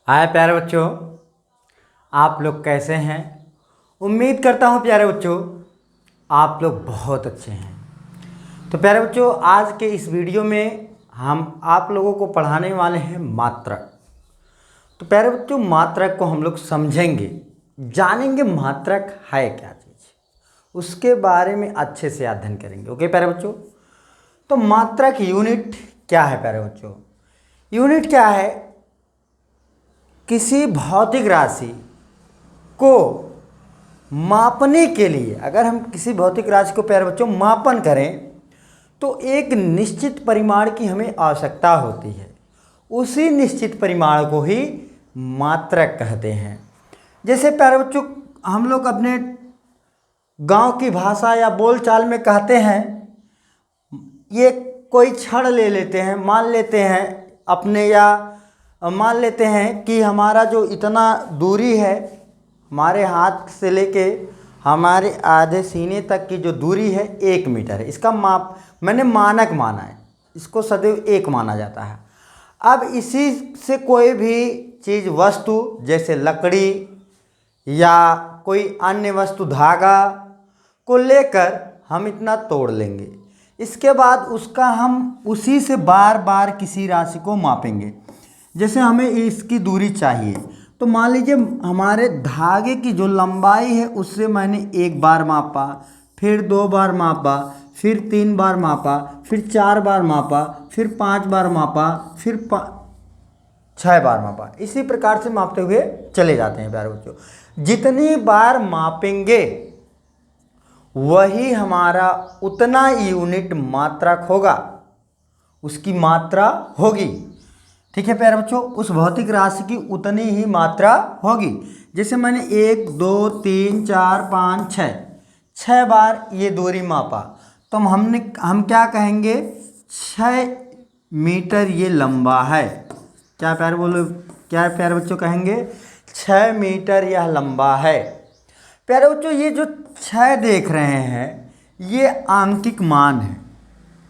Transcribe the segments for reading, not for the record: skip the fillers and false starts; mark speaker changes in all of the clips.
Speaker 1: हाय प्यारे बच्चों, आप लोग कैसे हैं। उम्मीद करता हूँ प्यारे बच्चों आप लोग बहुत अच्छे हैं। तो प्यारे बच्चों, आज के इस वीडियो में हम आप लोगों को पढ़ाने वाले हैं मात्रक। तो प्यारे बच्चों, मात्रक को हम लोग समझेंगे, जानेंगे मात्रक है क्या चीज़, उसके बारे में अच्छे से अध्ययन करेंगे। ओके प्यारे बच्चों, तो मात्रक यूनिट क्या है प्यारे बच्चों। यूनिट क्या है, किसी भौतिक राशि को मापने के लिए, अगर हम किसी भौतिक राशि को प्यारे बच्चों मापन करें तो एक निश्चित परिमाण की हमें आवश्यकता होती है। उसी निश्चित परिमाण को ही मात्रक कहते हैं। जैसे प्यारे बच्चों, हम लोग अपने गांव की भाषा या बोलचाल में कहते हैं, ये कोई क्षण ले लेते हैं, मान लेते हैं अपने, या मान लेते हैं कि हमारा जो इतना दूरी है, हमारे हाथ से लेके हमारे आधे सीने तक की जो दूरी है 1 मीटर है। इसका माप मैंने मानक माना है, इसको सदैव 1 माना जाता है। अब इसी से कोई भी चीज़, वस्तु जैसे लकड़ी या कोई अन्य वस्तु, धागा को लेकर हम इतना तोड़ लेंगे। इसके बाद उसका हम उसी से बार बार किसी राशि को मापेंगे। जैसे हमें इसकी दूरी चाहिए, तो मान लीजिए हमारे धागे की जो लंबाई है उससे मैंने 1 बार मापा, फिर 2 बार मापा, फिर 3 बार मापा, फिर 4 बार मापा, फिर 5 बार मापा, फिर 6 बार मापा। इसी प्रकार से मापते हुए चले जाते हैं प्यारे बच्चों। जितनी बार मापेंगे वही हमारा उतना यूनिट मात्रक होगा, उसकी मात्रा होगी। ठीक है प्यारे बच्चों, उस भौतिक राशि की उतनी ही मात्रा होगी। जैसे मैंने 1 2 3 4 5 6 बार ये दूरी मापा, तो हम क्या कहेंगे, 6 मीटर ये लंबा है। क्या प्यारे बोलो, क्या प्यारे बच्चों कहेंगे, 6 मीटर यह लंबा है। प्यारे बच्चों, ये जो 6 देख रहे हैं ये आंकिक मान है,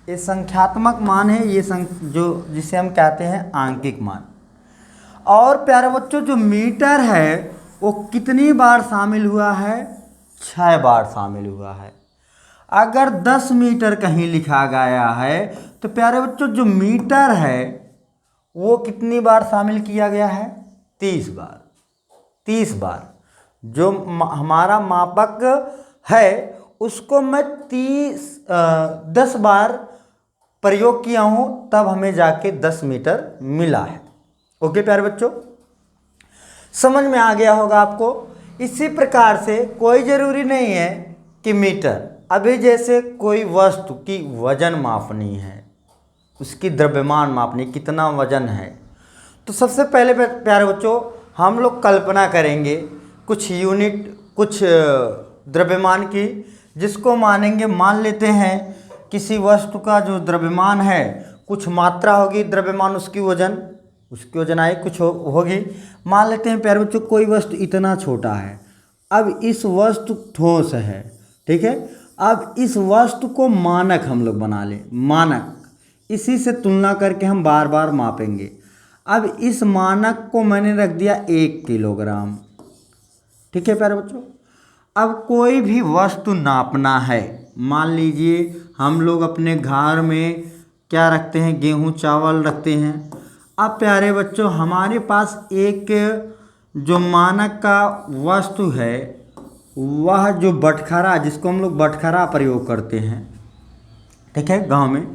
Speaker 1: ये संख्यात्मक मान है, ये जो जिसे हम कहते हैं आंकिक मान। और प्यारे बच्चों, जो मीटर है वो कितनी बार शामिल हुआ है, 6 बार शामिल हुआ है। अगर 10 मीटर कहीं लिखा गया है तो प्यारे बच्चों जो मीटर है वो कितनी बार शामिल किया गया है, 30 बार। 30 बार जो हमारा मापक है उसको मैं 10 बार प्रयोग किया हूँ, तब हमें जाके 10 मीटर मिला है। ओके प्यारे बच्चों, समझ में आ गया होगा आपको। इसी प्रकार से कोई ज़रूरी नहीं है कि मीटर, अभी जैसे कोई वस्तु की वजन मापनी है, उसकी द्रव्यमान मापनी, कितना वजन है, तो सबसे पहले प्यारे बच्चों हम लोग कल्पना करेंगे कुछ यूनिट, कुछ द्रव्यमान की, जिसको मानेंगे। मान लेते हैं किसी वस्तु का जो द्रव्यमान है, कुछ मात्रा होगी द्रव्यमान, उसकी वजन आई कुछ होगी। मान लेते हैं प्यारे बच्चों कोई वस्तु इतना छोटा है, अब इस वस्तु ठोस है, ठीक है। अब इस वस्तु को मानक हम लोग बना लें, मानक, इसी से तुलना करके हम बार बार मापेंगे। अब इस मानक को मैंने रख दिया 1 किलोग्राम, ठीक है प्यारे बच्चों। अब कोई भी वस्तु नापना है, मान लीजिए हम लोग अपने घर में क्या रखते हैं, गेहूं चावल रखते हैं। अब प्यारे बच्चों हमारे पास एक जो मानक का वस्तु है, वह जो बटखरा, जिसको हम लोग बटखरा प्रयोग करते हैं, ठीक है, गांव में,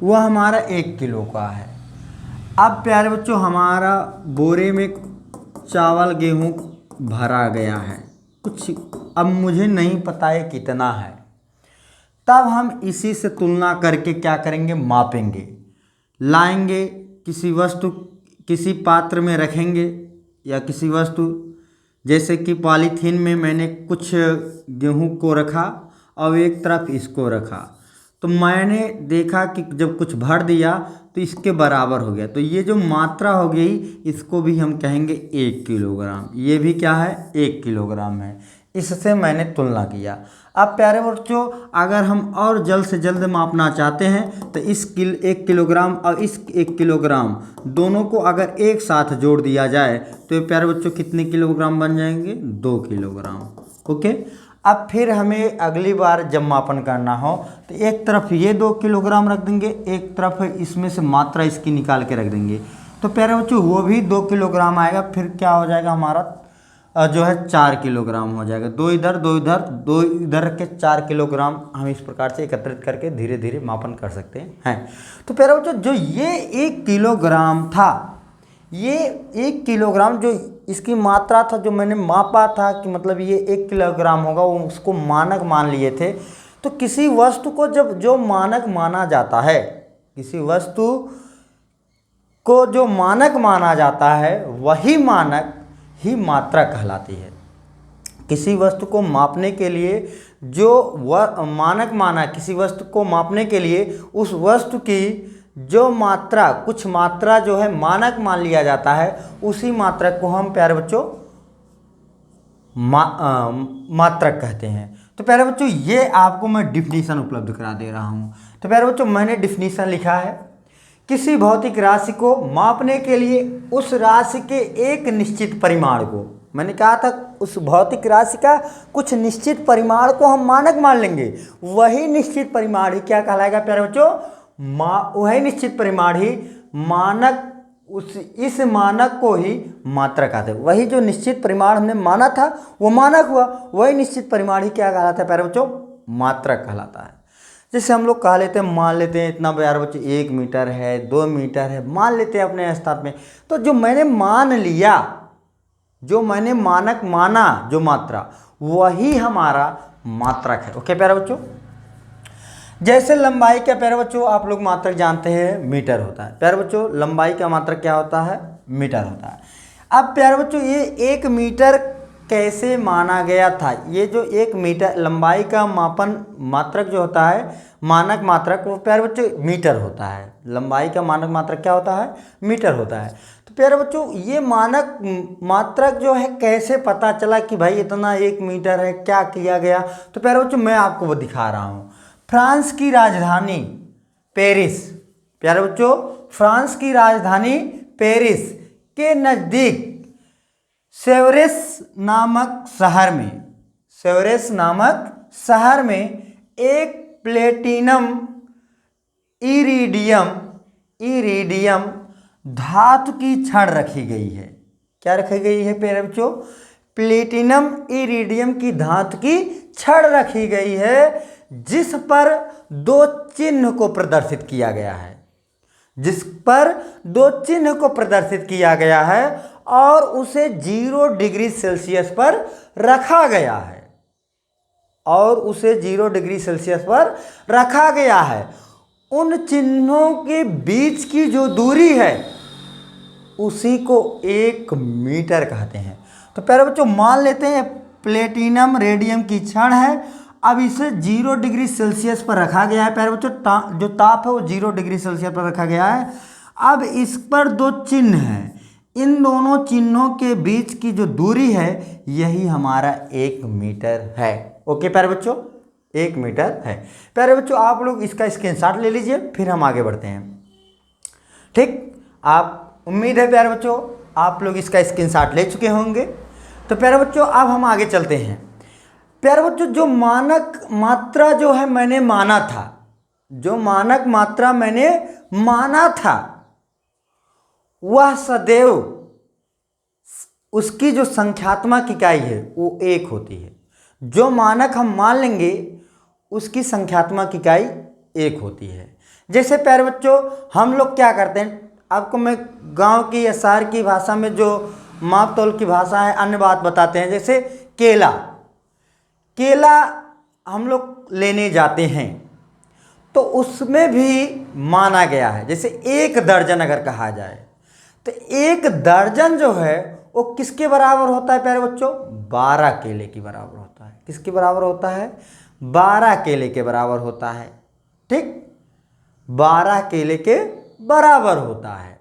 Speaker 1: वह हमारा 1 किलो का है। अब प्यारे बच्चों हमारा बोरे में चावल गेहूं भरा गया है कुछ, अब मुझे नहीं पता है कितना है, तब हम इसी से तुलना करके क्या करेंगे, मापेंगे, लाएंगे, किसी वस्तु, किसी पात्र में रखेंगे, या किसी वस्तु, जैसे कि पॉलीथीन में मैंने कुछ गेहूं को रखा और एक तरफ इसको रखा, तो मैंने देखा कि जब कुछ भर दिया तो इसके बराबर हो गया, तो ये जो मात्रा हो गई इसको भी हम कहेंगे 1 किलोग्राम। ये भी क्या है, 1 किलोग्राम है। इससे मैंने तुलना किया। अब प्यारे बच्चों, अगर हम और जल्द से जल्द मापना चाहते हैं तो इस 1 किलोग्राम और इस 1 किलोग्राम दोनों को अगर एक साथ जोड़ दिया जाए तो ये प्यारे बच्चों कितने किलोग्राम बन जाएंगे? 2 किलोग्राम। ओके, अब फिर हमें अगली बार जब मापन करना हो तो एक तरफ ये 2 किलोग्राम रख देंगे, एक तरफ इसमें से मात्रा इसकी निकाल के रख देंगे, तो प्यारे बच्चों वो भी 2 किलोग्राम आएगा। फिर क्या हो जाएगा हमारा जो है 4 किलोग्राम हो जाएगा। 2 इधर 2 इधर 2 इधर रख के 4 किलोग्राम हम इस प्रकार से एकत्रित करके धीरे धीरे मापन कर सकते हैं। तो प्यारे बच्चों, जो ये 1 किलोग्राम था, ये 1 किलोग्राम जो इसकी मात्रा था, जो मैंने मापा था कि मतलब ये 1 किलोग्राम होगा, वो उसको मानक मान लिए थे। तो किसी वस्तु को जब जो मानक माना जाता है, किसी वस्तु को जो मानक माना जाता है वही मानक ही मात्रा कहलाती है। किसी वस्तु को मापने के लिए जो मानक माना, किसी वस्तु को मापने के लिए उस वस्तु की जो मात्रा, कुछ मात्रा जो है मानक मान लिया जाता है, उसी मात्रा को हम प्यारे बच्चों मात्रक कहते हैं। तो प्यारे बच्चों, ये आपको मैं डिफिनीशन उपलब्ध करा दे रहा हूँ। तो प्यारे बच्चों, मैंने डिफिनीशन लिखा है, किसी भौतिक राशि को मापने के लिए उस राशि के एक निश्चित परिमाण को, मैंने कहा था उस भौतिक राशि का कुछ निश्चित परिमाण को हम मानक मान लेंगे, वही निश्चित परिमाण ही क्या कहलाएगा प्यारे बच्चों? वही निश्चित परिमाण ही मानक, इस मानक को ही मात्रक कहते हैं। वही जो निश्चित परिमाण हमने माना था वो मानक हुआ, वही निश्चित परिमाण ही क्या कहलाता है प्यारे बच्चों? मात्रक कहलाता है। जैसे हम लोग कह लेते हैं, मान लेते हैं इतना प्यारे बच्चों 1 मीटर है, 2 मीटर है, मान लेते हैं अपने स्तर में। तो जो मैंने मान लिया, जो मैंने मानक माना, जो मात्रा, वही हमारा मात्रक है। ओके प्यारे बच्चों, जैसे लंबाई का प्यारे बच्चों आप लोग मात्रक जानते हैं मीटर होता है। प्यारे बच्चों, लंबाई का मात्रक क्या होता है? मीटर होता है। अब प्यारे बच्चों, ये 1 मीटर कैसे माना गया था? ये जो 1 मीटर लंबाई का मापन मात्रक जो होता है, मानक मात्रक, वो प्यारे बच्चों मीटर होता है। लंबाई का मानक मात्रक क्या होता है? मीटर होता है। तो प्यारे बच्चों, ये मानक मात्रक जो है कैसे पता चला कि भाई इतना 1 मीटर है, क्या किया गया? तो प्यारे बच्चों, मैं आपको वो दिखा रहा हूँ। फ्रांस की राजधानी पेरिस, प्यारे बच्चों, फ्रांस की राजधानी पेरिस के नज़दीक सेवरेस नामक शहर में, सेवरेस नामक शहर में एक प्लेटिनम इरिडियम धातु की छड़ रखी गई है। क्या रखी गई है प्यारे बच्चों? प्लेटिनम इरिडियम की धातु की छड़ रखी गई है, जिस पर 2 चिन्ह को प्रदर्शित किया गया है, जिस पर 2 चिन्ह को प्रदर्शित किया गया है और उसे 0 डिग्री सेल्सियस पर रखा गया है, और उसे 0 डिग्री सेल्सियस पर रखा गया है। उन चिन्हों के बीच की जो दूरी है उसी को 1 मीटर कहते हैं। तो प्यारे बच्चों, मान लेते हैं प्लेटिनम रेडियम की छड़ है, अब इसे 0 डिग्री सेल्सियस पर रखा गया है। प्यारे बच्चों, जो ताप है वो 0 डिग्री सेल्सियस पर रखा गया है। अब इस पर 2 चिन्ह हैं, इन दोनों चिन्हों के बीच की जो दूरी है यही हमारा 1 मीटर है। ओके प्यारे बच्चों, 1 मीटर है। प्यारे बच्चों, आप लोग इसका स्क्रीनशॉट ले लीजिए, फिर हम आगे बढ़ते हैं। ठीक, आप उम्मीद है प्यारे बच्चों आप लोग इसका स्क्रीनशॉट ले चुके होंगे। तो प्यारे बच्चों, अब हम आगे चलते हैं। प्यारे बच्चों, जो मानक मात्रा जो है मैंने माना था, जो मानक मात्रा मैंने माना था, वह सदैव उसकी जो संख्यात्मक इकाई है वो 1 होती है। जो मानक हम मान लेंगे उसकी संख्यात्मक इकाई 1 होती है। जैसे प्यारे बच्चों, हम लोग क्या करते हैं, आपको मैं गांव की या शहर की भाषा में जो माप तौल की भाषा है अन्य बात बताते हैं। जैसे केला, केला हम लोग लेने जाते हैं तो उसमें भी माना गया है। जैसे 1 दर्जन अगर कहा जाए तो 1 दर्जन जो है वो किसके बराबर होता है प्यारे बच्चों? 12 केले के बराबर होता है। किसके बराबर होता है? 12 केले के बराबर होता है। ठीक, 12 केले के बराबर होता है।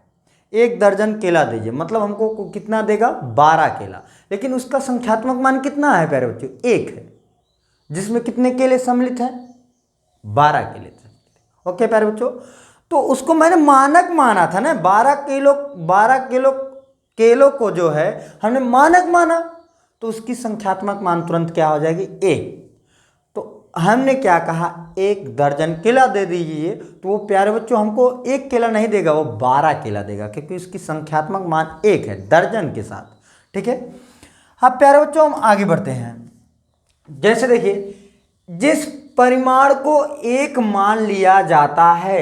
Speaker 1: 1 दर्जन केला दीजिए, मतलब हमको कितना देगा 12 केला, लेकिन उसका संख्यात्मक मान कितना है प्यारे बच्चों 1 है, जिसमें कितने केले सम्मिलित हैं 12 केले थे। ओके प्यारे बच्चों, तो उसको मैंने मानक माना था ना, 12 केलों को जो है हमने मानक माना, तो उसकी संख्यात्मक मान तुरंत क्या हो जाएगी 1। तो हमने क्या कहा 1 दर्जन केला दे दीजिए, तो वो प्यारे बच्चों हमको 1 केला नहीं देगा, वो 12 केला देगा, क्योंकि उसकी संख्यात्मक मान 1 है दर्जन के साथ। ठीक है, अब प्यारे बच्चों हम आगे बढ़ते हैं। जैसे देखिए, जिस परिमाण को 1 मान लिया जाता है,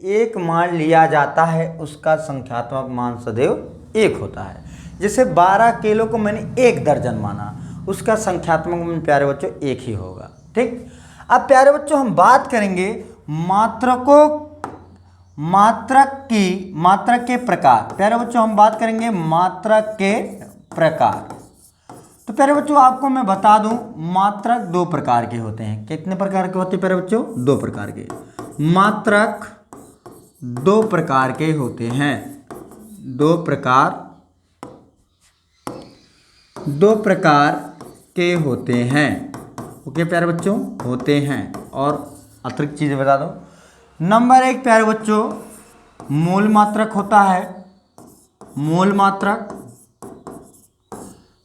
Speaker 1: 1 मान लिया जाता है, उसका संख्यात्मक मान सदैव 1 होता है। जैसे 12 केलों को मैंने 1 दर्जन माना, उसका संख्यात्मक मान प्यारे बच्चों 1 ही होगा। ठीक, अब प्यारे बच्चों हम बात करेंगे मात्रक के प्रकार। प्यारे बच्चों हम बात करेंगे मात्रक के प्रकार। तो प्यारे बच्चों आपको मैं बता दूं, मात्रक 2 प्रकार के होते हैं। कितने प्रकार के होते हैं प्यारे बच्चों 2 प्रकार के। मात्रक 2 प्रकार के होते हैं, 2 प्रकार के होते हैं। ओके प्यारे बच्चों होते हैं, और अतिरिक्त चीज़ें बता दो। नंबर 1 प्यारे बच्चों मूल मात्रक होता है, मूल मात्रक।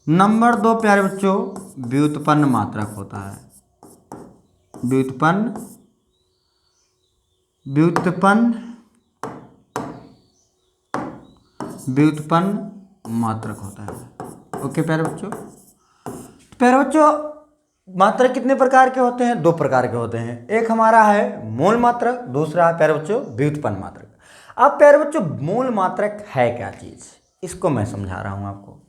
Speaker 1: नंबर 2 प्यारे बच्चों व्युत्पन्न मात्रक होता है, व्युत्पन्न मात्रक होता है। ओके प्यारे बच्चों, मात्रक कितने प्रकार के होते हैं 2 प्रकार के होते हैं। एक हमारा है मूल मात्रक, दूसरा है प्यारे बच्चों व्युत्पन्न मात्रक। अब प्यारे बच्चों मूल मात्रक है क्या चीज़, इसको मैं समझा रहा हूँ आपको।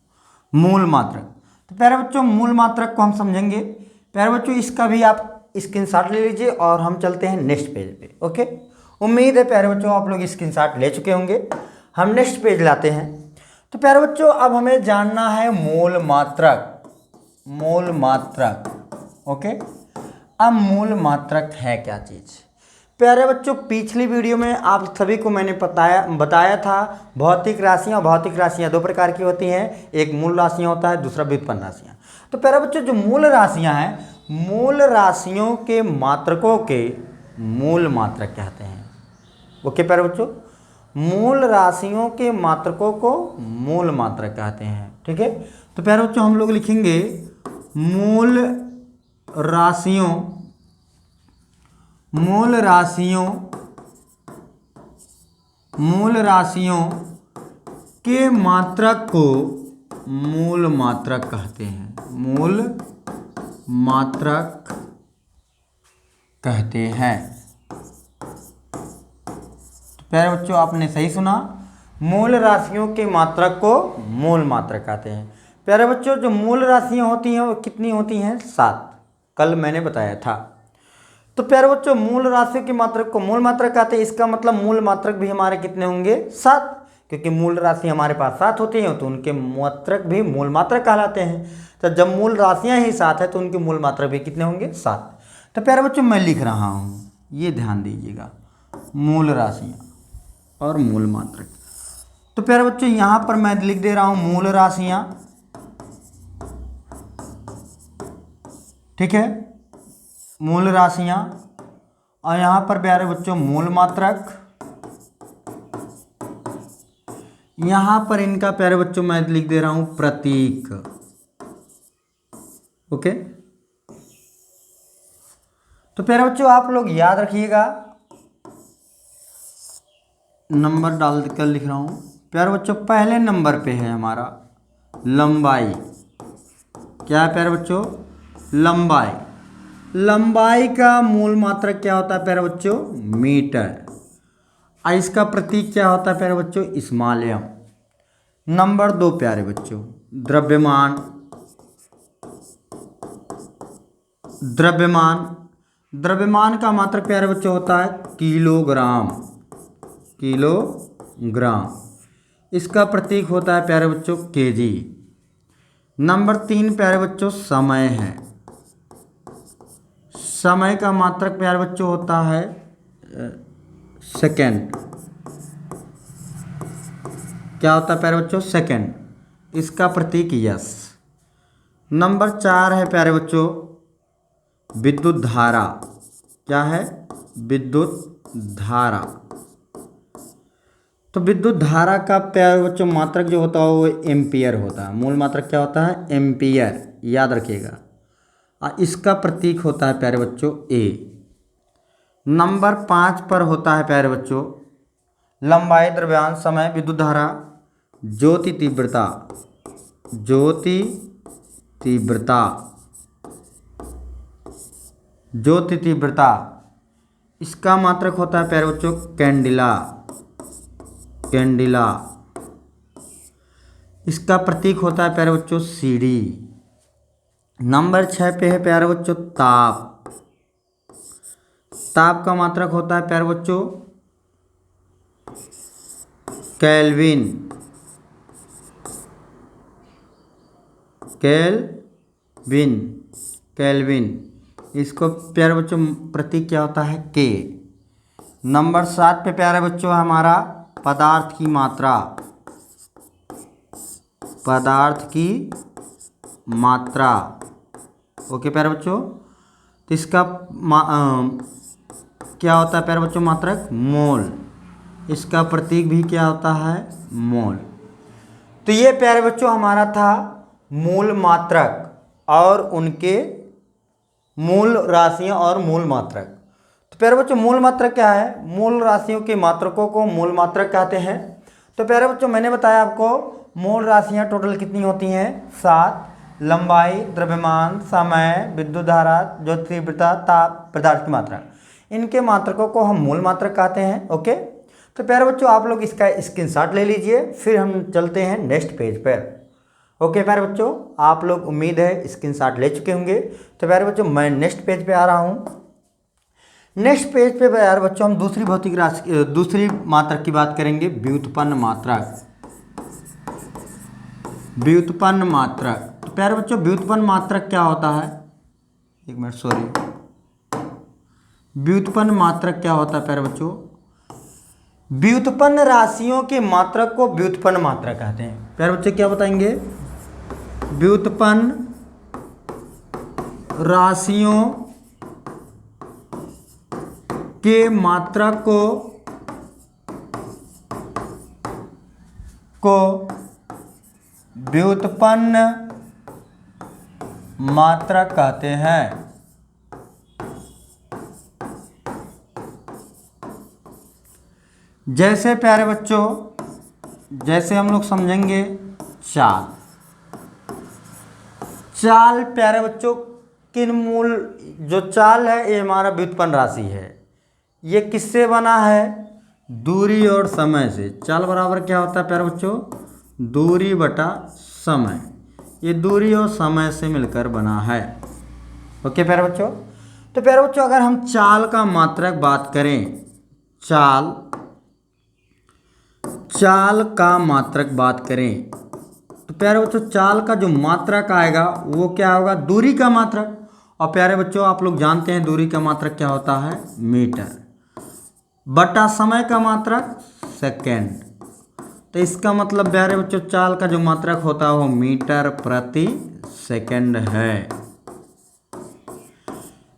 Speaker 1: मूल मात्रक, तो प्यारे बच्चों मूल मात्रक को हम समझेंगे। प्यारे बच्चों इसका भी आप स्क्रीनशॉट ले लीजिए और हम चलते हैं नेक्स्ट पेज पे। ओके, उम्मीद है प्यारे बच्चों आप लोग स्क्रीनशॉट ले चुके होंगे। हम नेक्स्ट पेज लाते हैं। तो प्यारे बच्चों अब हमें जानना है मूल मात्रक। ओके, अब मूल मात्रक है क्या चीज़। प्यारे बच्चों पिछली वीडियो में आप सभी को मैंने बताया था भौतिक राशियाँ। भौतिक राशियाँ 2 प्रकार की होती हैं, एक मूल राशियाँ होता है, दूसरा व्युत्पन्न राशियाँ। तो प्यारे बच्चों जो मूल राशियाँ हैं, मूल राशियों के मात्रकों के मूल मात्रक कहते हैं। ओके प्यारे बच्चों, मूल राशियों के मात्रकों को मूल मात्रक कहते हैं। ठीक है, तो प्यारे बच्चों हम लोग लिखेंगे मूल राशियों के मात्रक को मूल मात्रक कहते हैं, मूल मात्रक कहते हैं। तो प्यारे बच्चों आपने सही सुना, मूल राशियों के मात्रक को मूल मात्रक कहते हैं। प्यारे बच्चों जो मूल राशियां होती हैं वो कितनी होती हैं 7, कल मैंने बताया था। तो प्यारे बच्चों मूल राशियों के मात्रक को मूल मात्रक कहते हैं, इसका मतलब मूल मात्रक भी हमारे कितने होंगे 7, क्योंकि मूल राशि हमारे पास 7 होती हैं, तो उनके मात्रक भी मूल मात्रक कहलाते हैं। तो जब मूल राशियां ही 7 है तो उनके मूल मात्रक भी कितने होंगे 7। तो प्यारे बच्चों मैं लिख रहा हूँ, ये ध्यान दीजिएगा, मूल राशियाँ और मूल मात्रक। तो प्यारे बच्चों यहाँ पर मैं लिख दे रहा हूँ मूल राशियाँ, ठीक है, मूल राशियाँ, और यहाँ पर प्यारे बच्चों मूल मात्रक। यहाँ पर इनका प्यारे बच्चों मैं लिख दे रहा हूँ प्रतीक। ओके, तो प्यारे बच्चों आप लोग याद रखिएगा, नंबर डाल कर लिख रहा हूँ। प्यारे बच्चों पहले नंबर पे है हमारा लंबाई। क्या है प्यारे बच्चों लंबाई। लंबाई का मूल मात्रक क्या होता है प्यारे बच्चों मीटर, और इसका प्रतीक क्या होता है प्यारे बच्चों स्मॉल एम। नंबर 2 प्यारे बच्चों द्रव्यमान। द्रव्यमान का मात्रक प्यारे बच्चों होता है किलोग्राम। इसका प्रतीक होता है प्यारे बच्चों केजी। नंबर 3 प्यारे बच्चों समय है। समय का मात्रक प्यारे बच्चों होता है सेकंड। क्या होता है प्यारे बच्चों, सेकेंड, इसका प्रतीक यस। नंबर 4 है प्यारे बच्चों विद्युत धारा। क्या है, विद्युत धारा। तो विद्युत धारा का प्यारे बच्चों मात्रक जो होता है वो एम्पियर होता है। मूल मात्रक क्या होता है, एम्पियर, याद रखिएगा। और इसका प्रतीक होता है प्यारे बच्चों ए। नंबर 5 पर होता है प्यारे बच्चों लंबाई, द्रव्यमान, समय, विद्युत धारा, ज्योति तीव्रता। ज्योति तीव्रता, ज्योति तीव्रता, इसका मात्रक होता है प्यारे बच्चों कैंडिला। कैंडिला, इसका प्रतीक होता है प्यारे बच्चों सीडी। नंबर 6 पे है प्यारे बच्चों ताप। ताप का मात्रक होता है प्यारे बच्चों केल्विन। केल्विन, केल्विन, इसको प्यारे बच्चों प्रतीक क्या होता है के। नंबर 7 पे प्यारे बच्चों हमारा पदार्थ की मात्रा। पदार्थ की मात्रा, ओके प्यारे बच्चों। तो इसका क्या होता है प्यारे बच्चों मात्रक मोल। इसका प्रतीक भी क्या होता है, मोल। तो ये प्यारे बच्चों हमारा था मूल मात्रक और उनके मूल राशियां और मूल मात्रक। तो प्यारे बच्चों मूल मात्रक क्या है, मूल राशियों के मात्रकों को मूल मात्रक कहते हैं। तो प्यारे बच्चों मैंने बताया आपको मूल राशियां टोटल कितनी होती हैं, 7। लंबाई, द्रव्यमान, समय, विद्युत धारा, ज्योति तीव्रता, ताप, पदार्थ की मात्रा, इनके मात्रकों को हम मूल मात्रक कहते हैं। ओके, तो प्यारे बच्चों आप लोग इसका स्क्रीनशॉट ले लीजिए, फिर हम चलते हैं नेक्स्ट पेज पर। ओके प्यारे बच्चों, आप लोग उम्मीद है स्क्रीनशॉट ले चुके होंगे। तो प्यारे बच्चों मैं नेक्स्ट पेज पे आ रहा हूँ। नेक्स्ट पेज पे प्यारे बच्चों हम दूसरी भौतिक राशि, दूसरी मात्रक की बात करेंगे, व्युत्पन्न मात्रक। व्युत्पन्न मात्रक। तो प्यारे बच्चों व्युत्पन्न मात्रक क्या होता है, एक मिनट सॉरी, व्युत्पन्न मात्रक क्या होता है प्यारे बच्चों, व्युत्पन्न राशियों के मात्रक को व्युत्पन्न मात्रक कहते हैं। प्यारे बच्चे क्या बताएंगे, व्युत्पन्न राशियों के मात्रक को व्युत्पन्न मात्रक कहते हैं। जैसे प्यारे बच्चों, जैसे हम लोग समझेंगे चाल। चाल प्यारे बच्चों किन मूल, जो चाल है ये हमारा व्युत्पन्न राशि है। ये किससे बना है, दूरी और समय से। चाल बराबर क्या होता है प्यारे बच्चों, दूरी बटा समय। ये दूरी और समय से मिलकर बना है। ओके प्यारे बच्चों। तो प्यारे बच्चों अगर हम चाल का मात्रक बात करें, चाल, चाल का मात्रक बात करें, तो प्यारे बच्चों चाल का जो मात्रक आएगा वो क्या होगा, दूरी का मात्रक। और प्यारे बच्चों आप लोग जानते हैं दूरी का मात्रक क्या होता है, मीटर, बटा समय का मात्रक सेकेंड। तो इसका मतलब प्यारे बच्चों चाल का जो मात्रक होता है वो मीटर प्रति सेकेंड है।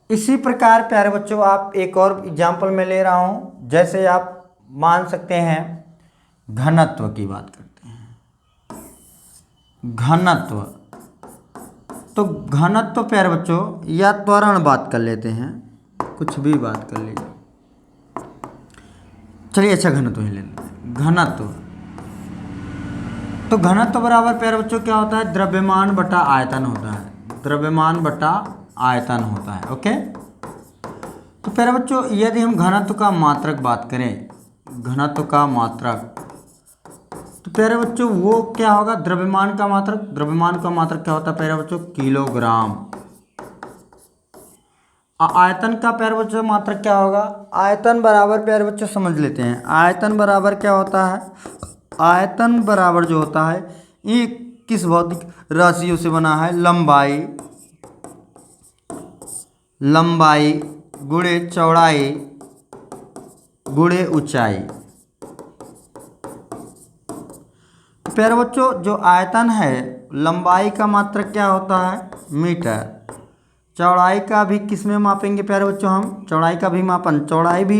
Speaker 1: इसी प्रकार प्यारे बच्चों आप एक और एग्जाम्पल में ले रहा हूँ, जैसे आप मान सकते हैं घनत्व की बात करते हैं। घनत्व, तो घनत्व प्यारे बच्चों या त्वरण बात कर लेते हैं, कुछ भी बात कर लीजिए, चलिए अच्छा घनत्व ही ले लेते हैं। घनत्व, तो घनत्व बराबर प्यारे बच्चों क्या होता है, द्रव्यमान बटा आयतन होता है। द्रव्यमान बटा आयतन होता है। ओके, तो प्यारे बच्चों यदि हम घनत्व का मात्रक बात करें, घनत्व का मात्रक, तो प्यारे बच्चों वो क्या होगा, द्रव्यमान का मात्रक। द्रव्यमान का मात्रक क्या होता है प्यारे बच्चों, किलोग्राम। आयतन का प्यारे बच्चों मात्रक क्या होगा, आयतन बराबर प्यारे बच्चों समझ लेते हैं, आयतन बराबर क्या होता है, आयतन बराबर जो होता है ये किस भौतिक राशियों से बना है, लंबाई, लंबाई गुणे चौड़ाई गुणे ऊंचाई। प्यारे बच्चों जो आयतन है, लंबाई का मात्रक क्या होता है? मीटर। चौड़ाई का भी किस में मापेंगे प्यारे बच्चों? हम चौड़ाई का भी मापन, चौड़ाई भी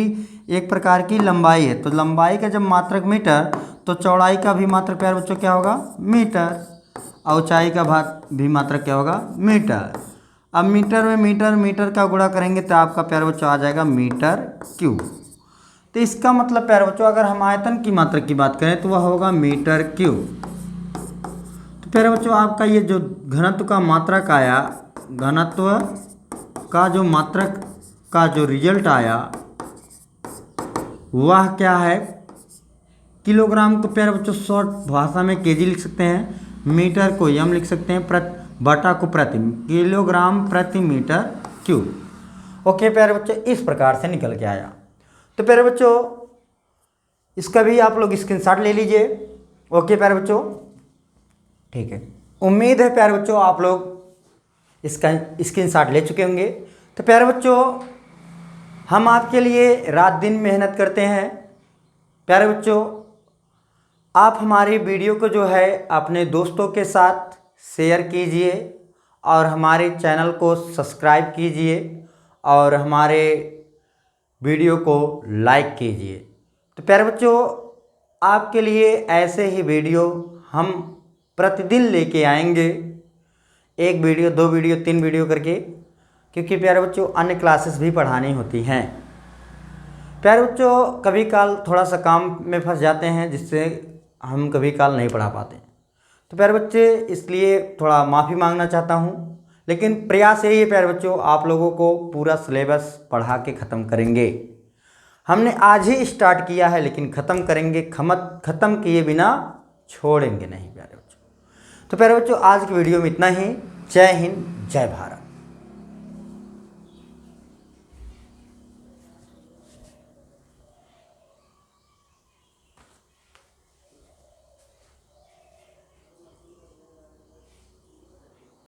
Speaker 1: एक प्रकार की लंबाई है, तो लंबाई का जब मात्रक मीटर तो चौड़ाई का भी मात्रक प्यारे बच्चों क्या होगा? मीटर। और ऊंचाई का भी मात्रक क्या होगा? मीटर। अब मीटर में मीटर का गुणा करेंगे तो आपका प्यारे बच्चों आ जाएगा मीटर क्यूब। तो इसका मतलब प्यारे बच्चों अगर हम आयतन की मात्रक की बात करें तो वह होगा मीटर क्यूब। तो प्यारे बच्चों आपका ये जो घनत्व का मात्रक आया, घनत्व का जो मात्रक का जो रिजल्ट आया वह क्या है? किलोग्राम को प्यारे बच्चों शॉर्ट भाषा में केजी लिख सकते हैं, मीटर को एम लिख सकते हैं, बटा को प्रति, किलोग्राम प्रति मीटर क्यूब। ओके प्यारे बच्चों, इस प्रकार से निकल के आया। तो प्यारे बच्चों इसका भी आप लोग स्क्रीनशॉट ले लीजिए। ओके प्यारे बच्चों, ठीक है। उम्मीद है प्यारे बच्चों आप लोग इसका स्क्रीनशॉट ले चुके होंगे। तो प्यारे बच्चों हम आपके लिए रात दिन मेहनत करते हैं। प्यारे बच्चों आप हमारी वीडियो को जो है अपने दोस्तों के साथ शेयर कीजिए और हमारे चैनल को सब्सक्राइब कीजिए और हमारे वीडियो को लाइक कीजिए। तो प्यारे बच्चों आपके लिए ऐसे ही वीडियो हम प्रतिदिन लेके आएंगे, 1 वीडियो 2 वीडियो 3 वीडियो करके, क्योंकि प्यारे बच्चों अन्य क्लासेस भी पढ़ानी होती हैं। प्यारे बच्चों कभी काल थोड़ा सा काम में फंस जाते हैं जिससे हम कभी काल नहीं पढ़ा पाते। तो प्यारे बच्चे इसलिए थोड़ा माफ़ी मांगना चाहता हूँ, लेकिन प्रयास यही है प्यारे बच्चों आप लोगों को पूरा सिलेबस पढ़ा के ख़त्म करेंगे। हमने आज ही स्टार्ट किया है लेकिन ख़त्म करेंगे, ख़त्म किए बिना छोड़ेंगे नहीं प्यारे बच्चों। तो प्यारे बच्चों आज की वीडियो में इतना ही। जय हिंद, जय भारत।